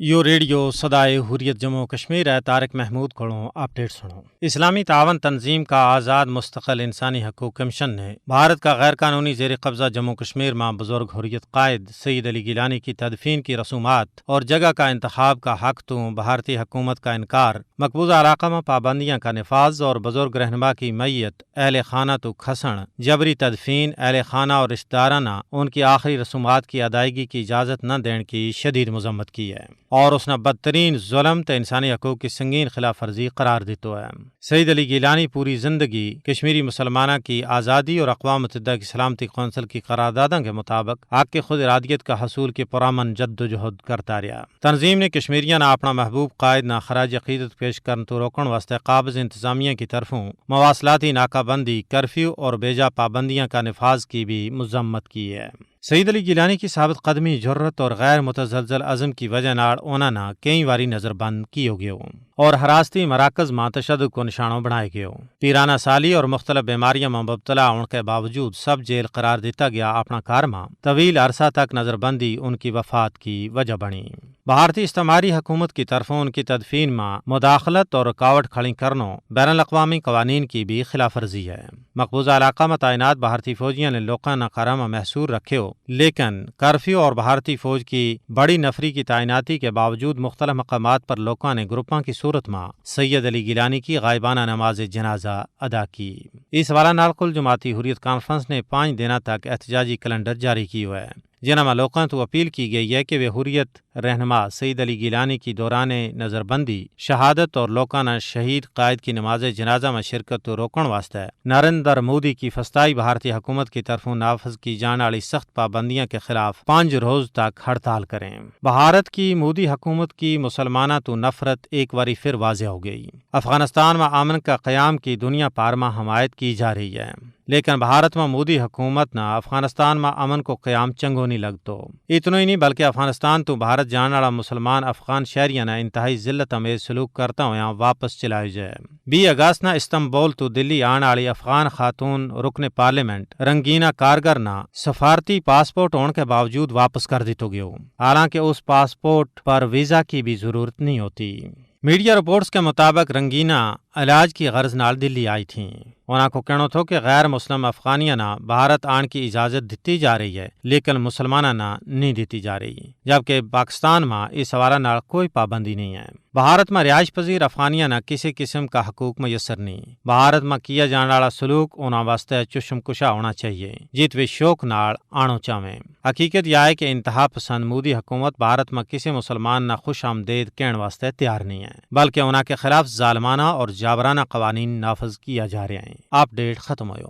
You radio صدائے حریت جموں کشمیر ہے Tariq Mahmood کھڑوں update سنو۔ اسلامی تعاون تنظیم کا آزاد مستقل انسانی حقوق کمیشن نے بھارت کا غیر قانونی زیر قبضہ جموں کشمیر میں بزرگ حریت قائد سید علی گیلانی کی تدفین کی رسومات اور جگہ کا انتخاب کا حق تو بھارتی حکومت کا انکار، مقبوضہ علاقہ میں پابندیاں کا نفاذ اور بزرگ رہنما کی میت اہل خانہ تو کھسن، جبری تدفین، اہل خانہ اور رشتہ دارانہ ان کی آخری رسومات کی ادائیگی کی اجازت نہ دینے کی شدید مذمت کی ہے اور اس نے بدترین ظلم تے انسانی حقوق کی سنگین خلاف ورزی قرار دیتو ہے۔ سید علی گیلانی پوری زندگی کشمیری مسلمانہ کی آزادی اور اقوام متحدہ کی سلامتی کونسل کی قراردادوں کے مطابق حق کی خود ارادیت کا حصول کی پرامن جد و جہد کرتا رہا۔ تنظیم نے کشمیریاں نہ اپنا محبوب قائد نہ خراج عقیدت پیش کرن تو روکن واسطے قابض انتظامیہ کی طرفوں مواصلاتی ناکہ بندی، کرفیو اور بیجا پابندیاں کا نفاذ کی بھی مذمت کی ہے۔ سید علی گیلانی کی ثابت قدمی، جرت اور غیر متزلزل عزم کی وجہ نال انہاں نہ کئی واری نظر بند کیو گئے اور حراستی مراکز میں تشدد کو نشانوں بنائے گئے۔ پیرانہ سالی اور مختلف بیماریاں میں مبتلا ہونے کے باوجود سب جیل قرار دیتا گیا اپنا کارما طویل عرصہ تک نظر بندی ان کی وفات کی وجہ بنی۔ بھارتی استعماری حکومت کی طرفوں ان کی تدفین میں مداخلت اور رکاوٹ کھڑی کرنوں بین الاقوامی قوانین کی بھی خلاف ورزی ہے۔ مقبوضہ علاقہ میں تعینات بھارتی فوجیاں نے لوکاں نہ کرم محصور رکھے ہو، لیکن کرفیو اور بھارتی فوج کی بڑی نفری کی تعیناتی کے باوجود مختلف مقامات پر لوکاں نے گروپاں کی صورت میں سید علی گیلانی کی غائبانہ نماز جنازہ ادا کی۔ اس حوالے نال کل جماعتی حریت کانفرنس نے 5 دنوں تک احتجاجی کیلنڈر جاری کی ہے، جنہاں میں لوکاں تو اپیل کی گئی ہے کہ وہ حریت رہنما سید علی گیلانی کی دوران نظر بندی، شہادت اور لوکانہ شہید قائد کی نماز جنازہ میں شرکت تو روکن واسطے نریندر مودی کی فسطائی بھارتی حکومت کی طرفوں نافذ کی جانے والی سخت پابندیاں کے خلاف 5 روز تک ہڑتال کریں۔ بھارت کی مودی حکومت کی مسلمانہ تو نفرت ایک باری پھر واضح ہو گئی۔ افغانستان میں امن کا قیام کی دنیا پار میں حمایت کی جا رہی ہے، لیکن بھارت میں مودی حکومت نہ افغانستان میں امن کو قیام چنگو نہیں لگتو۔ اتنا ہی نہیں بلکہ افغانستان تو بھارت جانے والا مسلمان افغان شہریاں نے انتہائی ذلت امیز سلوک کرتا ہوا واپس چلائے جائے۔ 20 اگست نہ استنبول تو دلی آنے والی افغان خاتون رکن پارلیمنٹ رنگینہ کارگر نہ سفارتی پاسپورٹ ہونے کے باوجود واپس کر دیتو گئے، حالانکہ اس پاسپورٹ پر ویزا کی بھی ضرورت نہیں ہوتی۔ میڈیا رپورٹس کے مطابق رنگینہ علاج کی غرض نال دلی آئی تھیں۔ انہاں کو کہنا تھا کہ غیر مسلم افغانیاں نہ بھارت آن کی اجازت دیتی جا رہی ہے، لیکن مسلمانہ نہ نہیں دیتی جا رہی، جبکہ پاکستان میں اس حوالے نال کوئی پابندی نہیں ہے۔ بھارت میں رہائش پذیر افغانیاں نہ کسی قسم کا حقوق میسر نہیں۔ بھارت میں کیا جانے والا سلوک انہاں واسطے چشم کشا ہونا چاہیے، جیت وہ شوق نال آنو چاہیں۔ حقیقت یہ ہے کہ انتہا پسند مودی حکومت بھارت میں کسی مسلمان نہ خوش آمدید کہنے واسطے تیار نہیں ہے، بلکہ انہاں کے خلاف ظالمانہ اور جابرانہ قوانین نافذ کیا جا رہے ہیں۔ اپڈیٹ ختم ہوئے۔